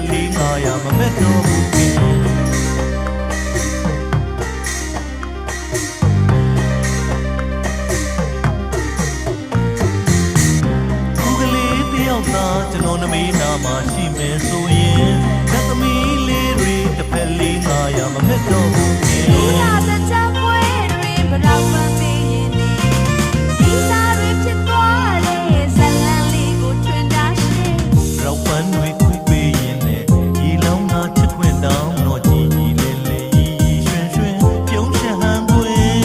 က်လေး900မမက်တော့ဘူးခင်သားကျွန်တော်နမေးနာမှာရှိမယ်ဆိုရင်လက်သမီးလေးတွေတစ်ဖက်လေး900မမက်တော့ဘူးခင်လူလာတဲ့ချမ်းပွဲတွေဘရောက်ပန်းပေးရင်ဒီစားတွေဖြစ်သွားတယ်ဇလန်လေးကိုထွင်တာရှင်ဘရောက်ပန်းတွေခွေပေးရင်ဒီလောင်းသားချစ်ခွင့်တောင်းတော့ကြည်ကြည်လေးလေးရွှင်ရွှင်ပြုံးချဟန်ပွင့်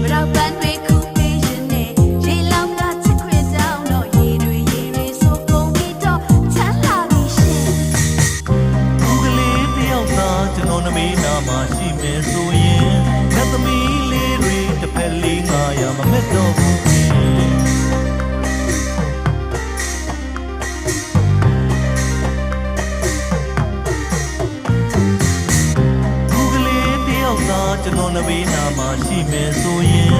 ဘရောက်ပန်းတွေခုပေးရင်ဒီလောင်းသားချစ်ခွင့်တောင်းတော့ရေတွေဆိုကုန်ပြီးတော့ချမ်းလာပြီရှင်ဦးကလေးတယောက်သားကျွန်တော်နမေးနာမှာရှိမယ်ဆိုရင်လက်သမီးလေးတွေတစ်ဖက်လေး900မမက်တော့ဘူးခင်ဦးကလေးတယောက်သားကျွန်တော်နမေးနာမှာရှိမယ်ဆိုရင်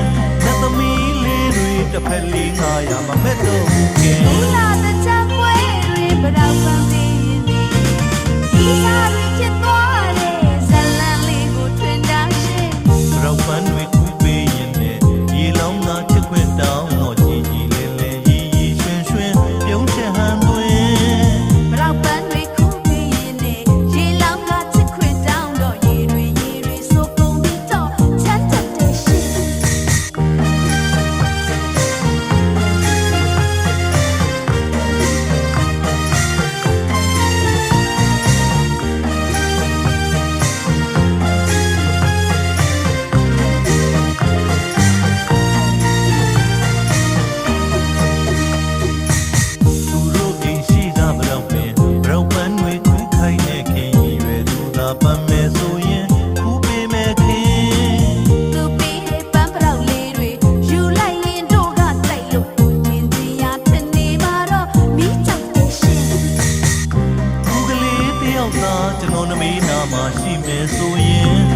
လက်သမီးလေးတွေတစ်ဖက်လေး900မမက်တော့ဘူးခင်ဦးလာတဲ့ချမ်းပွဲတွေဘရောက်ပန်းပေးရင်ဒီစားတွေဖြစ်သွားတယ်ဇလန်လေးကိုထွင်တာရှင်ဘရောက်ပန်းတွေခွေပေးရင်ရေလောင်းသားချစ်ခွင့်တောင်းတော့ကြည်ကြည်လေးလေးရွှင်ရွှင်ပြုံးချဟန်သွင်းဘရောက်ပန်းတွေခွေပေးရင်ရေလောင်းသားချစ်ခွင့်တောင်းတော့ရေတွေဆိုကုန်ပြီးတော့ချမ်းတက်တယ်ရှင်ကျွန်တော်နမေးနာမှာရှိမယ်ဆိုရင်